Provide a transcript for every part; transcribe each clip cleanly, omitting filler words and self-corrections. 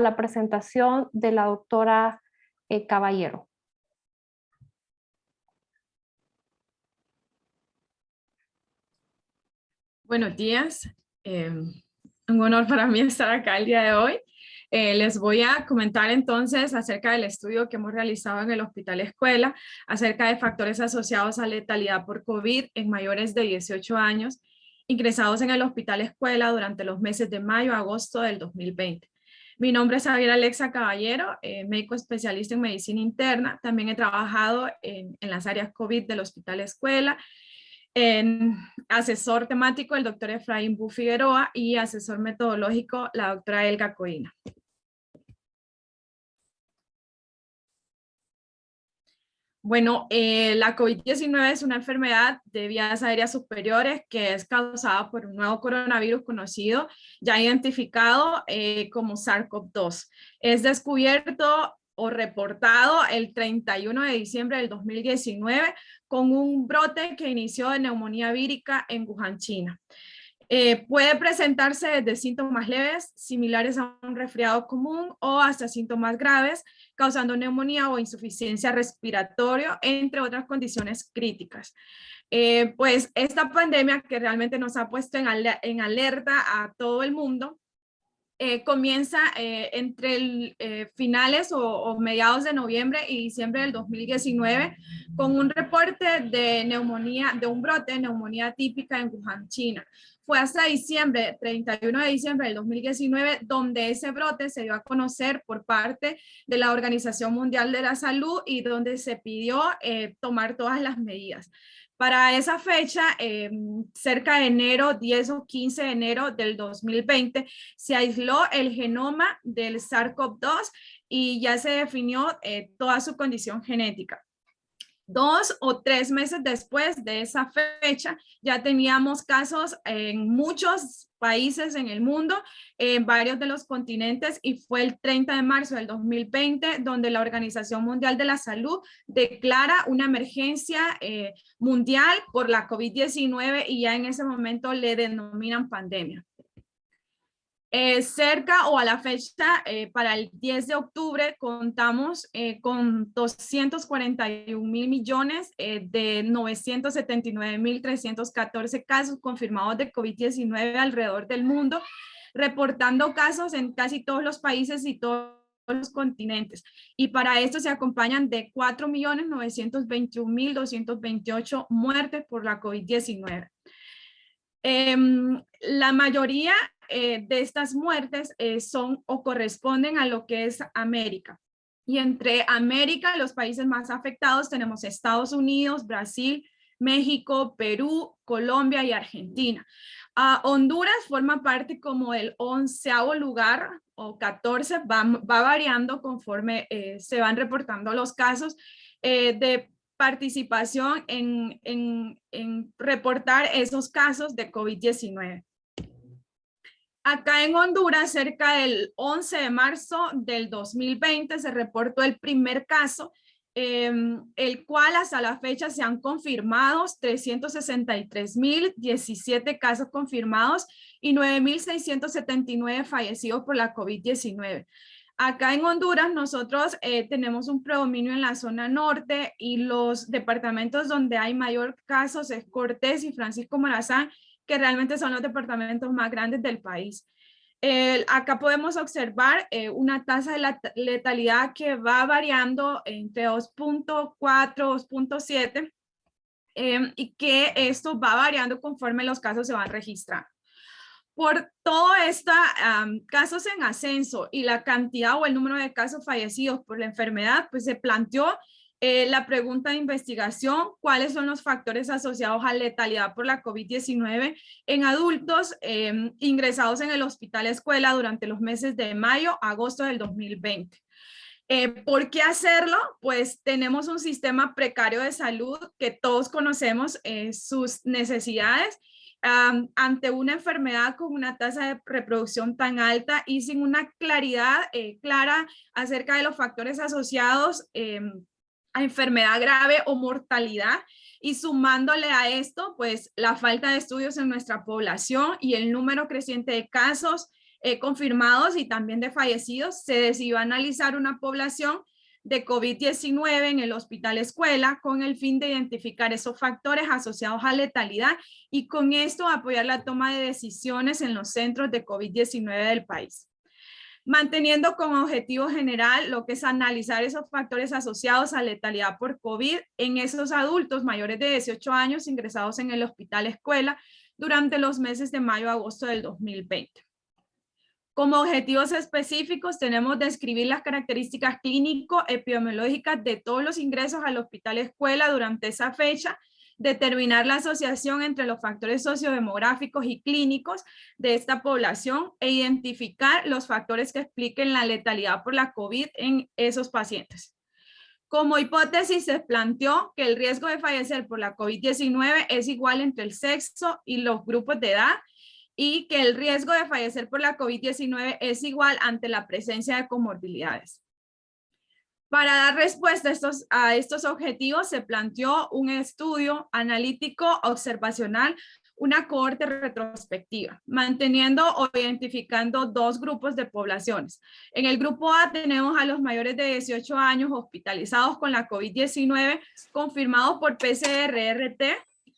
la presentación de la doctora Caballero. Buenos días, un honor para mí estar acá el día de hoy. Les voy a comentar entonces acerca del estudio que hemos realizado en el Hospital Escuela, acerca de factores asociados a letalidad por COVID en mayores de 18 años, ingresados en el Hospital Escuela durante los meses de mayo a agosto del 2020. Mi nombre es Javier Alexa Caballero, médico especialista en medicina interna. También he trabajado en las áreas COVID del Hospital Escuela, en asesor temático el doctor Efraín Bu Figueroa y asesor metodológico la doctora Elga Coina. Bueno, la COVID-19 es una enfermedad de vías aéreas superiores que es causada por un nuevo coronavirus conocido, ya identificado como SARS-CoV-2. Es descubierto o reportado el 31 de diciembre del 2019 con un brote que inició de neumonía vírica en Wuhan, China. Puede presentarse desde síntomas leves, similares a un resfriado común, o hasta síntomas graves, causando neumonía o insuficiencia respiratoria, entre otras condiciones críticas. Pues esta pandemia que realmente nos ha puesto en alerta a todo el mundo, comienza entre finales o mediados de noviembre y diciembre del 2019 con un reporte de neumonía, de un brote de neumonía típica en Wuhan, China. Fue hasta diciembre, 31 de diciembre del 2019, donde ese brote se dio a conocer por parte de la Organización Mundial de la Salud y donde se pidió tomar todas las medidas. Para esa fecha, cerca de enero, 10 o 15 de enero del 2020, se aisló el genoma del SARS-CoV-2 y ya se definió toda su condición genética. 2 o 3 meses después de esa fecha, ya teníamos casos en muchos países en el mundo, en varios de los continentes, y fue el 30 de marzo del 2020 donde la Organización Mundial de la Salud declara una emergencia mundial por la COVID-19 y ya en ese momento le denominan pandemia. Cerca o a la fecha, para el 10 de octubre, contamos con 241 mil millones de 979.314 casos confirmados de COVID-19 alrededor del mundo, reportando casos en casi todos los países y todos los continentes. Y para esto se acompañan de 4.921.228 muertes por la COVID-19. La mayoría de estas muertes son o corresponden a lo que es América. Y entre América, los países más afectados tenemos Estados Unidos, Brasil, México, Perú, Colombia y Argentina. Honduras forma parte como el 11º lugar o 14, va variando conforme se van reportando los casos de participación en reportar esos casos de COVID-19. Acá en Honduras, cerca del 11 de marzo del 2020, se reportó el primer caso, el cual hasta la fecha se han confirmado 363.017 casos confirmados y 9.679 fallecidos por la COVID-19. Acá en Honduras nosotros tenemos un predominio en la zona norte y los departamentos donde hay mayor casos es Cortés y Francisco Morazán, que realmente son los departamentos más grandes del país. Acá podemos observar una tasa de letalidad que va variando entre 2.4, 2.7 y que esto va variando conforme los casos se van registrando. Por todo estos casos en ascenso y la cantidad o el número de casos fallecidos por la enfermedad, pues se planteó la pregunta de investigación: ¿cuáles son los factores asociados a letalidad por la COVID-19 en adultos ingresados en el Hospital Escuela durante los meses de mayo a agosto del 2020? ¿Por qué hacerlo? Pues tenemos un sistema precario de salud que todos conocemos sus necesidades. Ante una enfermedad con una tasa de reproducción tan alta y sin una claridad clara acerca de los factores asociados a enfermedad grave o mortalidad, y sumándole a esto pues la falta de estudios en nuestra población y el número creciente de casos confirmados y también de fallecidos, se decidió analizar una población de COVID-19 en el hospital escuela con el fin de identificar esos factores asociados a letalidad y con esto apoyar la toma de decisiones en los centros de COVID-19 del país. Manteniendo como objetivo general lo que es analizar esos factores asociados a letalidad por COVID en esos adultos mayores de 18 años ingresados en el hospital escuela durante los meses de mayo a agosto del 2020. Como objetivos específicos tenemos describir las características clínico-epidemiológicas de todos los ingresos al hospital escuela durante esa fecha, determinar la asociación entre los factores sociodemográficos y clínicos de esta población e identificar los factores que expliquen la letalidad por la COVID en esos pacientes. Como hipótesis se planteó que el riesgo de fallecer por la COVID-19 es igual entre el sexo y los grupos de edad y que el riesgo de fallecer por la COVID-19 es igual ante la presencia de comorbilidades. Para dar respuesta a estos objetivos se planteó un estudio analítico observacional, una cohorte retrospectiva, manteniendo o identificando dos grupos de poblaciones. En el grupo A tenemos a los mayores de 18 años hospitalizados con la COVID-19 confirmados por PCR-RT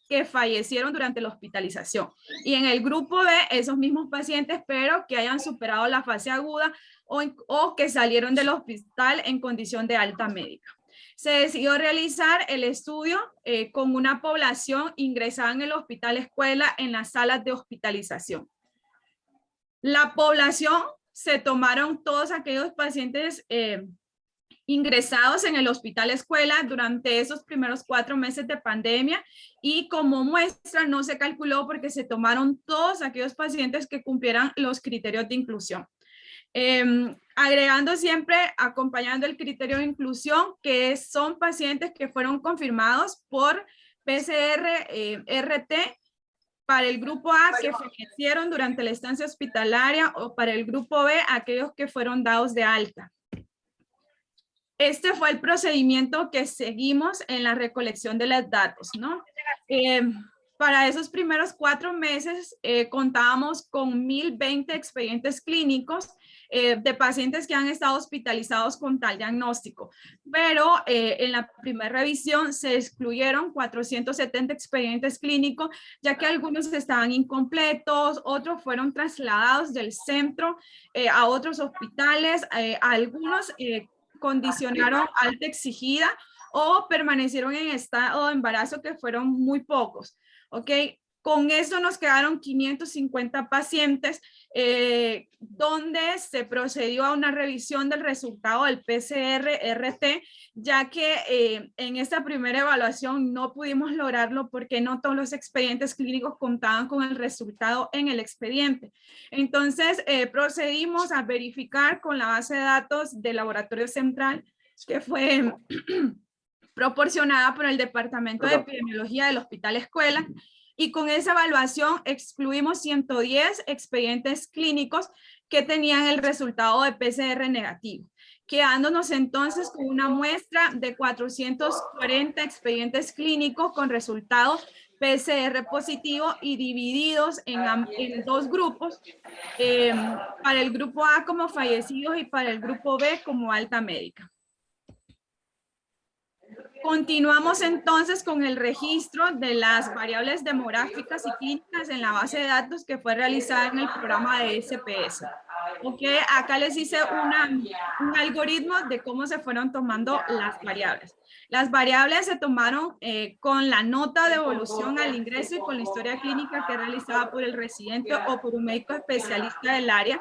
que fallecieron durante la hospitalización. Y en el grupo B, esos mismos pacientes, pero que hayan superado la fase aguda o que salieron del hospital en condición de alta médica. Se decidió realizar el estudio con una población ingresada en el hospital escuela en las salas de hospitalización. La población se tomaron todos aquellos pacientes ingresados en el hospital escuela durante esos primeros 4 meses de pandemia y como muestra no se calculó porque se tomaron todos aquellos pacientes que cumplieran los criterios de inclusión. Agregando siempre, acompañando el criterio de inclusión, que son pacientes que fueron confirmados por PCR-RT para el grupo A que fallecieron durante la estancia hospitalaria o para el grupo B aquellos que fueron dados de alta. Este fue el procedimiento que seguimos en la recolección de los datos, ¿no? Para esos primeros 4 meses contábamos con 1020 expedientes clínicos de pacientes que han estado hospitalizados con tal diagnóstico, pero en la primera revisión se excluyeron 470 expedientes clínicos, ya que algunos estaban incompletos, otros fueron trasladados del centro a otros hospitales, algunos condicionaron alta exigida o permanecieron en estado de embarazo que fueron muy pocos, ¿ok? Con eso nos quedaron 550 pacientes donde se procedió a una revisión del resultado del PCR-RT, ya que en esta primera evaluación no pudimos lograrlo porque no todos los expedientes clínicos contaban con el resultado en el expediente. Entonces procedimos a verificar con la base de datos del laboratorio central que fue proporcionada por el Departamento de Epidemiología del Hospital Escuela. Y con esa evaluación excluimos 110 expedientes clínicos que tenían el resultado de PCR negativo, quedándonos entonces con una muestra de 440 expedientes clínicos con resultado PCR positivo y divididos en 2 grupos, para el grupo A como fallecidos y para el grupo B como alta médica. Continuamos entonces con el registro de las variables demográficas y clínicas en la base de datos que fue realizada en el programa de SPS. Okay, acá les hice un algoritmo de cómo se fueron tomando las variables. Las variables se tomaron con la nota de evolución al ingreso y con la historia clínica que es realizada por el residente o por un médico especialista del área.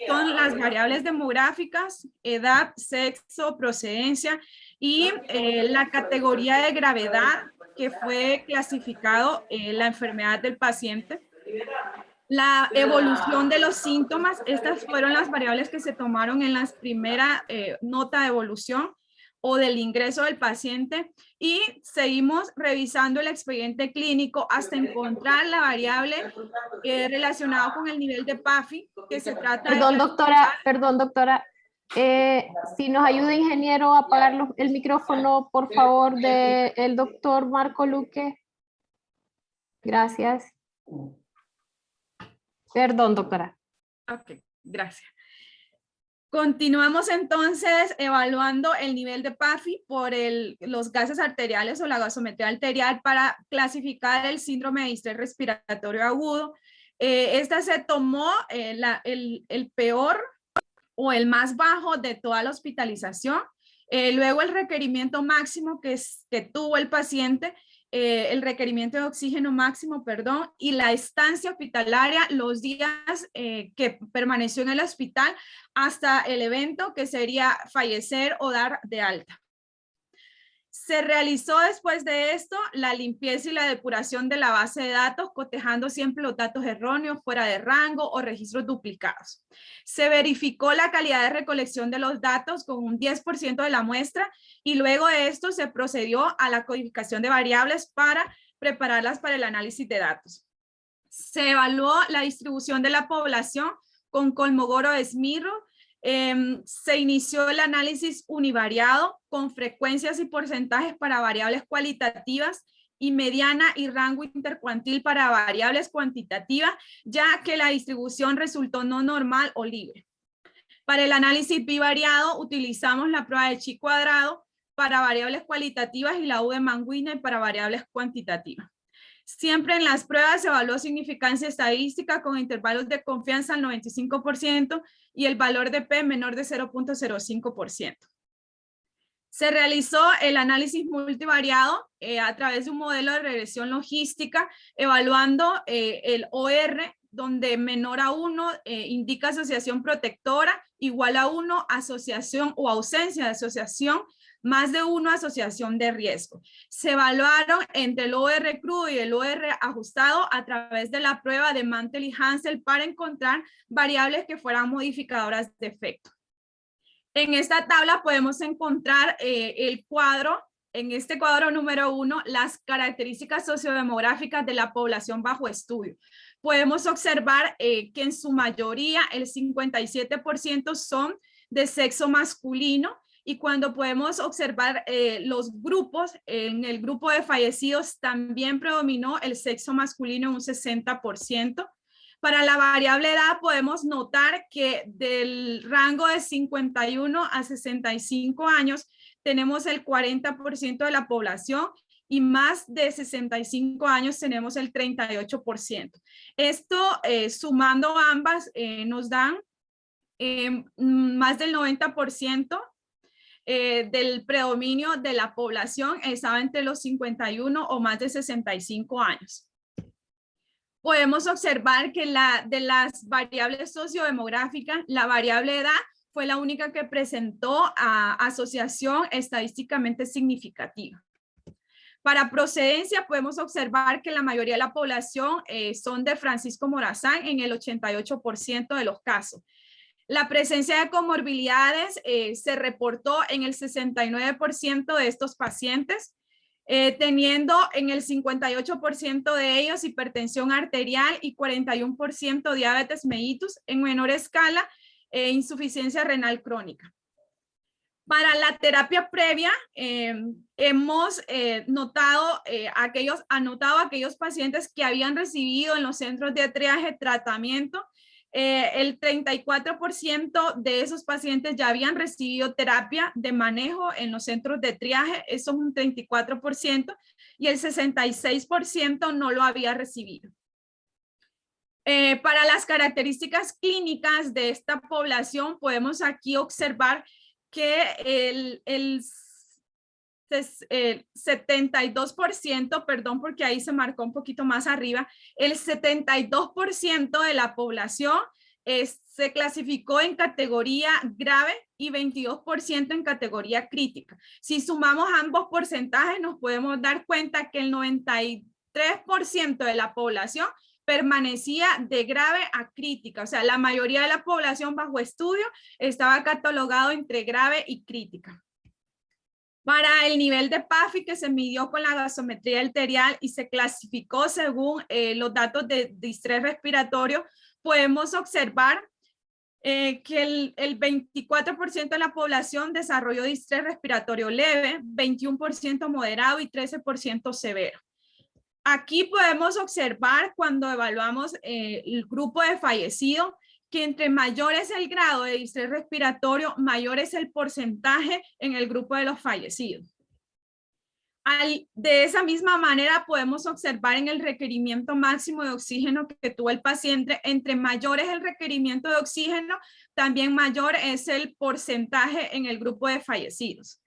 Son las variables demográficas, edad, sexo, procedencia y la categoría de gravedad que fue clasificado la enfermedad del paciente. La evolución de los síntomas, estas fueron las variables que se tomaron en la primera nota de evolución o del ingreso del paciente y seguimos revisando el expediente clínico hasta encontrar la variable relacionada con el nivel de PAFI, que se trata Perdón, doctora. Si nos ayuda, ingeniero, a apagar el micrófono, por favor, del doctor Marco Luque. Gracias. Perdón, doctora. Ok. Gracias. Continuamos entonces evaluando el nivel de PAFI por los gases arteriales o la gasometría arterial para clasificar el síndrome de distrés respiratorio agudo. Esta se tomó el peor o el más bajo de toda la hospitalización. Luego el requerimiento máximo que tuvo el paciente, el requerimiento de oxígeno máximo, perdón, y la estancia hospitalaria, los días que permaneció en el hospital hasta el evento que sería fallecer o dar de alta. Se realizó después de esto la limpieza y la depuración de la base de datos, cotejando siempre los datos erróneos, fuera de rango o registros duplicados. Se verificó la calidad de recolección de los datos con un 10% de la muestra y luego de esto se procedió a la codificación de variables para prepararlas para el análisis de datos. Se evaluó la distribución de la población con Kolmogorov-Smirnov. Se inició el análisis univariado con frecuencias y porcentajes para variables cualitativas y mediana y rango intercuantil para variables cuantitativas, ya que la distribución resultó no normal o libre. Para el análisis bivariado utilizamos la prueba de chi cuadrado para variables cualitativas y la U de Mann-Whitney para variables cuantitativas. Siempre en las pruebas se evaluó significancia estadística con intervalos de confianza al 95% y el valor de P menor de 0.05%. Se realizó el análisis multivariado a través de un modelo de regresión logística, evaluando el OR, donde menor a 1 indica asociación protectora, igual a 1 asociación o ausencia de asociación, más de 1 asociación de riesgo. Se evaluaron entre el OR crudo y el OR ajustado a través de la prueba de Mantel y Hansel para encontrar variables que fueran modificadoras de efecto. En esta tabla podemos encontrar el cuadro, en este cuadro número 1, las características sociodemográficas de la población bajo estudio. Podemos observar que en su mayoría el 57% son de sexo masculino. Y cuando podemos observar los grupos, en el grupo de fallecidos también predominó el sexo masculino en un 60%. Para la variable edad podemos notar que del rango de 51 a 65 años tenemos el 40% de la población y más de 65 años tenemos el 38%. Esto sumando ambas nos dan más del 90%. Del predominio de la población estaba entre los 51 o más de 65 años. Podemos observar que de las variables sociodemográficas, la variable edad fue la única que presentó asociación estadísticamente significativa. Para procedencia podemos observar que la mayoría de la población son de Francisco Morazán en el 88% de los casos. La presencia de comorbilidades se reportó en el 69% de estos pacientes, teniendo en el 58% de ellos hipertensión arterial y 41% diabetes mellitus, en menor escala insuficiencia renal crónica. Para la terapia previa, hemos anotado aquellos pacientes que habían recibido en los centros de triaje tratamiento. El 34% de esos pacientes ya habían recibido terapia de manejo en los centros de triaje, eso es un 34%, y el 66% no lo había recibido. Para las características clínicas de esta población, podemos aquí observar que el 72%, perdón, porque ahí se marcó un poquito más arriba, el 72% de la población se clasificó en categoría grave y 22% en categoría crítica. Si sumamos ambos porcentajes, nos podemos dar cuenta que el 93% de la población permanecía de grave a crítica, o sea, la mayoría de la población bajo estudio estaba catalogado entre grave y crítica. Para el nivel de PAFI que se midió con la gasometría arterial y se clasificó según los datos de distrés respiratorio, podemos observar que el 24% de la población desarrolló distrés respiratorio leve, 21% moderado y 13% severo. Aquí podemos observar cuando evaluamos el grupo de fallecidos que entre mayor es el grado de distrés respiratorio, mayor es el porcentaje en el grupo de los fallecidos. De esa misma manera podemos observar en el requerimiento máximo de oxígeno que tuvo el paciente, entre mayor es el requerimiento de oxígeno, también mayor es el porcentaje en el grupo de fallecidos.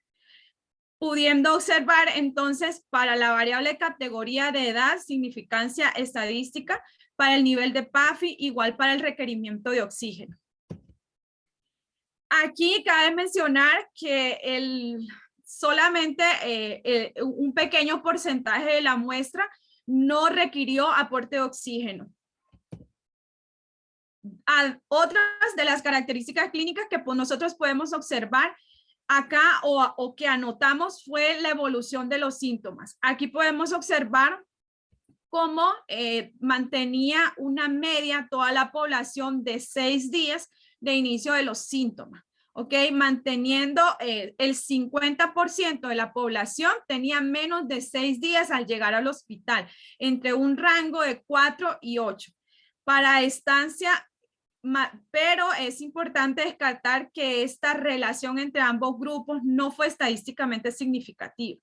Pudiendo observar entonces para la variable categoría de edad, significancia estadística, para el nivel de PAFI, igual para el requerimiento de oxígeno. Aquí cabe mencionar que solamente un pequeño porcentaje de la muestra no requirió aporte de oxígeno. Otras de las características clínicas que nosotros podemos observar acá o que anotamos fue la evolución de los síntomas. Aquí podemos observar cómo mantenía una media toda la población de 6 días de inicio de los síntomas. ¿Ok? Manteniendo el 50% de la población tenía menos de 6 días al llegar al hospital, entre un rango de 4 y 8. Para estancia, pero es importante descartar que esta relación entre ambos grupos no fue estadísticamente significativa.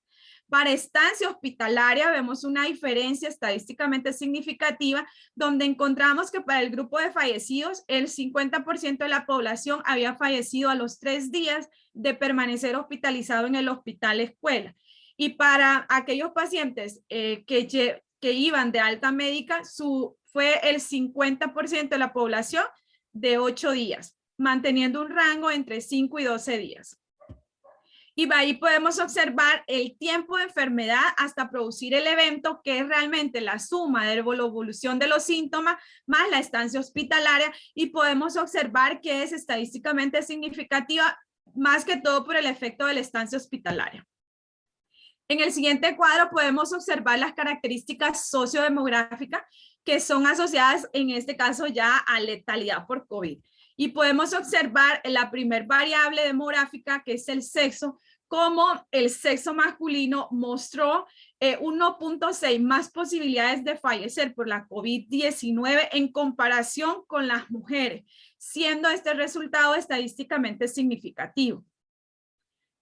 Para estancia hospitalaria vemos una diferencia estadísticamente significativa donde encontramos que para el grupo de fallecidos el 50% de la población había fallecido a los 3 días de permanecer hospitalizado en el hospital escuela. Y para aquellos pacientes que iban de alta médica, fue el 50% de la población de 8 días, manteniendo un rango entre 5 y 12 días. Y ahí podemos observar el tiempo de enfermedad hasta producir el evento, que es realmente la suma de la evolución de los síntomas más la estancia hospitalaria, y podemos observar que es estadísticamente significativa más que todo por el efecto de la estancia hospitalaria. En el siguiente cuadro podemos observar las características sociodemográficas que son asociadas en este caso ya a letalidad por COVID. Y podemos observar la primer variable demográfica, que es el sexo, como el sexo masculino mostró 1.6 más posibilidades de fallecer por la COVID-19 en comparación con las mujeres, siendo este resultado estadísticamente significativo.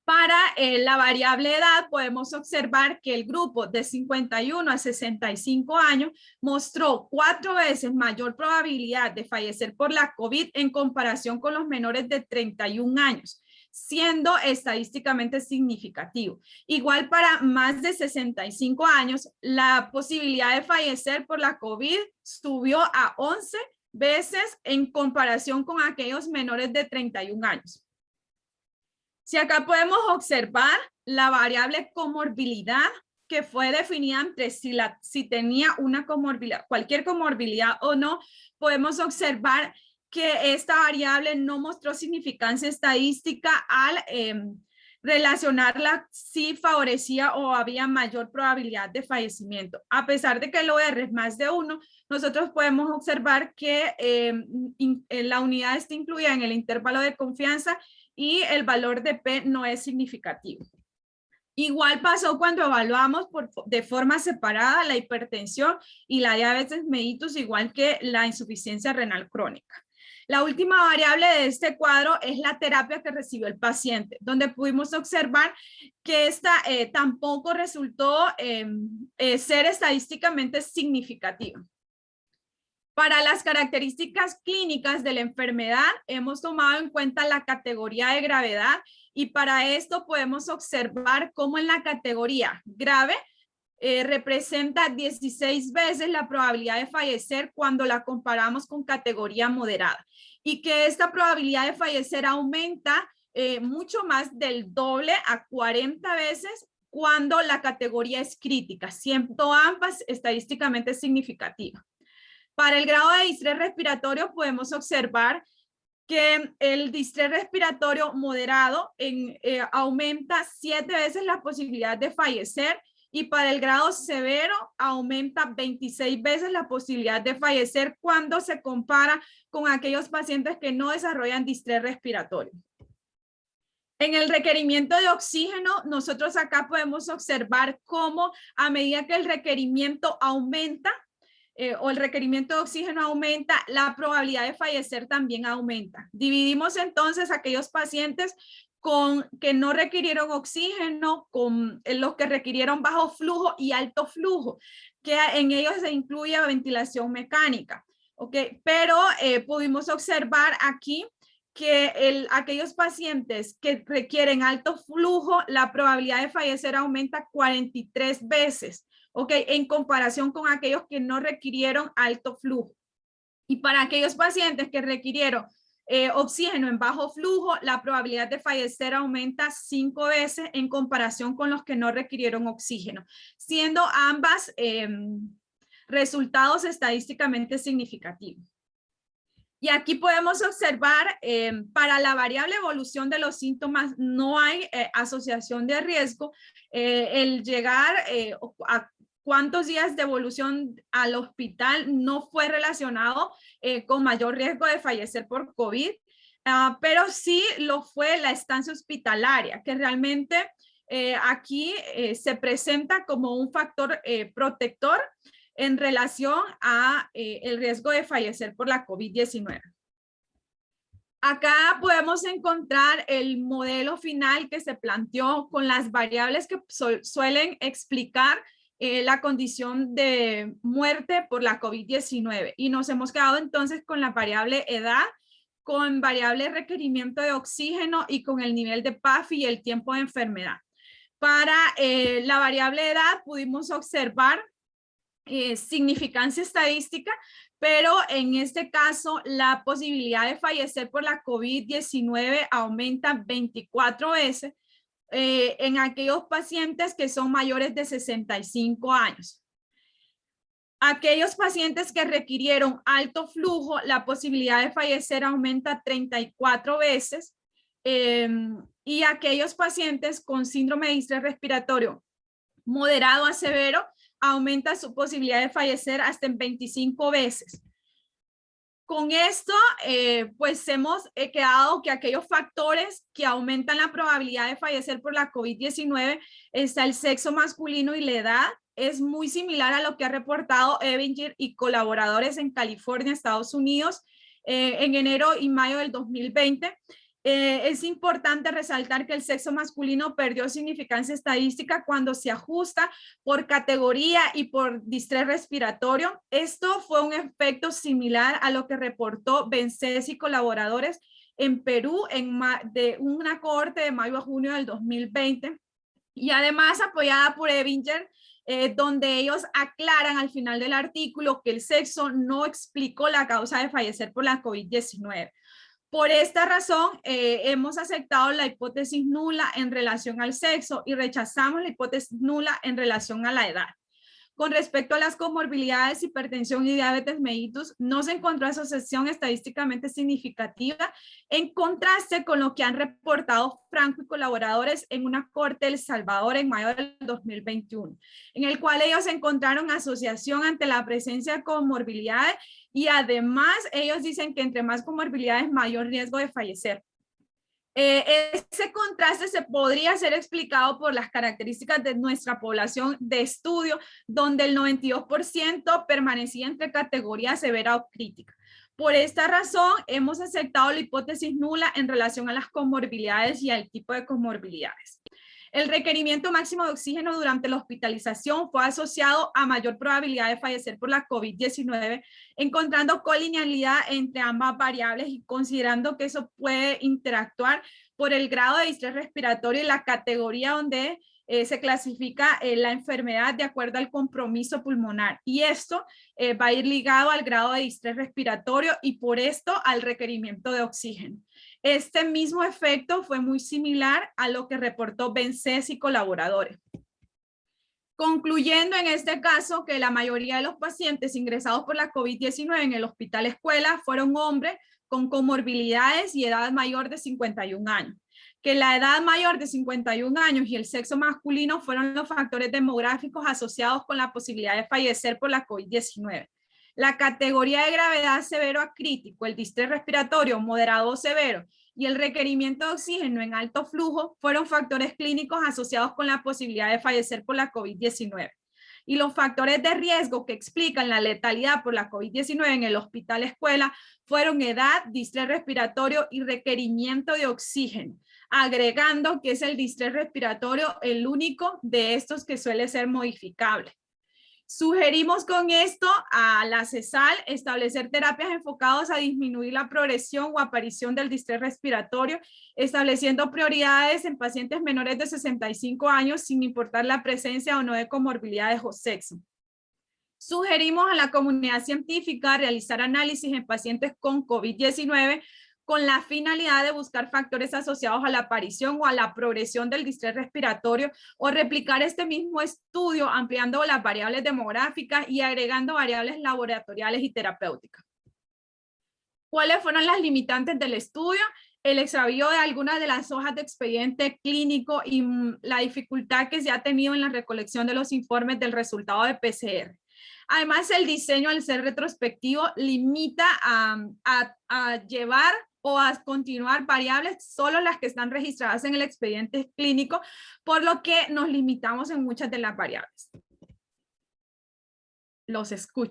Para la variable edad podemos observar que el grupo de 51 a 65 años mostró 4 veces mayor probabilidad de fallecer por la COVID en comparación con los menores de 31 años, siendo estadísticamente significativo. Igual para más de 65 años, la posibilidad de fallecer por la COVID subió a 11 veces en comparación con aquellos menores de 31 años. Si acá podemos observar la variable comorbilidad, que fue definida entre si tenía una comorbilidad, cualquier comorbilidad o no, podemos observar que esta variable no mostró significancia estadística al relacionarla si favorecía o había mayor probabilidad de fallecimiento. A pesar de que el OR es más de 1, nosotros podemos observar que la unidad está incluida en el intervalo de confianza y el valor de P no es significativo. Igual pasó cuando evaluamos de forma separada la hipertensión y la diabetes mellitus, igual que la insuficiencia renal crónica. La última variable de este cuadro es la terapia que recibió el paciente, donde pudimos observar que esta tampoco resultó ser estadísticamente significativa. Para las características clínicas de la enfermedad, hemos tomado en cuenta la categoría de gravedad y para esto podemos observar cómo en la categoría grave representa 16 veces la probabilidad de fallecer cuando la comparamos con categoría moderada y que esta probabilidad de fallecer aumenta mucho más del doble a 40 veces cuando la categoría es crítica, siendo ambas estadísticamente significativas. Para el grado de distrés respiratorio podemos observar que el distrés respiratorio moderado aumenta 7 veces la posibilidad de fallecer y para el grado severo aumenta 26 veces la posibilidad de fallecer cuando se compara con aquellos pacientes que no desarrollan distrés respiratorio. En el requerimiento de oxígeno, nosotros acá podemos observar cómo a medida que el requerimiento aumenta, o el requerimiento de oxígeno aumenta, la probabilidad de fallecer también aumenta. Dividimos entonces aquellos pacientes que no requirieron oxígeno, con los que requirieron bajo flujo y alto flujo, que en ellos se incluye ventilación mecánica. ¿Okay? Pero pudimos observar aquí que aquellos pacientes que requieren alto flujo, la probabilidad de fallecer aumenta 43 veces, ¿ok? En comparación con aquellos que no requirieron alto flujo. Y para aquellos pacientes que requirieron oxígeno en bajo flujo, la probabilidad de fallecer aumenta 5 veces en comparación con los que no requirieron oxígeno, siendo ambas resultados estadísticamente significativos. Y aquí podemos observar, para la variable evolución de los síntomas no hay asociación de riesgo. El llegar a cuántos días de evolución al hospital no fue relacionado con mayor riesgo de fallecer por COVID, pero sí lo fue la estancia hospitalaria, que realmente aquí se presenta como un factor protector en relación a el riesgo de fallecer por la COVID-19. Acá podemos encontrar el modelo final que se planteó con las variables que suelen explicar la condición de muerte por la COVID-19. Y nos hemos quedado entonces con la variable edad, con variable requerimiento de oxígeno y con el nivel de PAF y el tiempo de enfermedad. Para la variable edad pudimos observar significancia estadística, pero en este caso la posibilidad de fallecer por la COVID-19 aumenta 24 veces en aquellos pacientes que son mayores de 65 años. Aquellos pacientes que requirieron alto flujo, la posibilidad de fallecer aumenta 34 veces, y aquellos pacientes con síndrome de distrés respiratorio moderado a severo aumenta su posibilidad de fallecer hasta en 25 veces. Con esto, pues hemos quedado que aquellos factores que aumentan la probabilidad de fallecer por la COVID-19 está el sexo masculino y la edad. Es muy similar a lo que ha reportado Ebinger y colaboradores en California, Estados Unidos, en enero y mayo del 2020. Es importante resaltar que el sexo masculino perdió significancia estadística cuando se ajusta por categoría y por distrés respiratorio. Esto fue un efecto similar a lo que reportó Bencés y colaboradores en Perú de una cohorte de mayo a junio del 2020, y además apoyada por Ebinger, donde ellos aclaran al final del artículo que el sexo no explicó la causa de fallecer por la COVID-19. Por esta razón, hemos aceptado la hipótesis nula en relación al sexo y rechazamos la hipótesis nula en relación a la edad. Con respecto a las comorbilidades, hipertensión y diabetes mellitus, no se encontró asociación estadísticamente significativa, en contraste con lo que han reportado Franco y colaboradores en una corte de El Salvador en mayo del 2021, en el cual ellos encontraron asociación ante la presencia de comorbilidades, y además ellos dicen que entre más comorbilidades, mayor riesgo de fallecer. Ese contraste se podría ser explicado por las características de nuestra población de estudio, donde el 92% permanecía entre categoría severa o crítica. Por esta razón, hemos aceptado la hipótesis nula en relación a las comorbilidades y al tipo de comorbilidades. El requerimiento máximo de oxígeno durante la hospitalización fue asociado a mayor probabilidad de fallecer por la COVID-19, encontrando colinealidad entre ambas variables y considerando que eso puede interactuar por el grado de distrés respiratorio y la categoría donde se clasifica la enfermedad de acuerdo al compromiso pulmonar. Y esto va a ir ligado al grado de distrés respiratorio y por esto al requerimiento de oxígeno. Este mismo efecto fue muy similar a lo que reportó Bencés y colaboradores. Concluyendo en este caso que la mayoría de los pacientes ingresados por la COVID-19 en el hospital escuela fueron hombres con comorbilidades y edad mayor de 51 años. Que la edad mayor de 51 años y el sexo masculino fueron los factores demográficos asociados con la posibilidad de fallecer por la COVID-19. La categoría de gravedad severo a crítico, el distrés respiratorio moderado o severo y el requerimiento de oxígeno en alto flujo fueron factores clínicos asociados con la posibilidad de fallecer por la COVID-19. Y los factores de riesgo que explican la letalidad por la COVID-19 en el hospital escuela fueron edad, distrés respiratorio y requerimiento de oxígeno, agregando que es el distrés respiratorio el único de estos que suele ser modificable. Sugerimos con esto a la CESAL establecer terapias enfocadas a disminuir la progresión o aparición del distrés respiratorio, estableciendo prioridades en pacientes menores de 65 años sin importar la presencia o no de comorbilidades o sexo. Sugerimos a la comunidad científica realizar análisis en pacientes con COVID-19 con la finalidad de buscar factores asociados a la aparición o a la progresión del distrés respiratorio o replicar este mismo estudio ampliando las variables demográficas y agregando variables laboratoriales y terapéuticas. ¿Cuáles fueron las limitantes del estudio? El extravío de algunas de las hojas de expediente clínico y la dificultad que se ha tenido en la recolección de los informes del resultado de PCR. Además, el diseño al ser retrospectivo limita a llevar o a continuar variables solo las que están registradas en el expediente clínico, por lo que nos limitamos en muchas de las variables. Los escucho.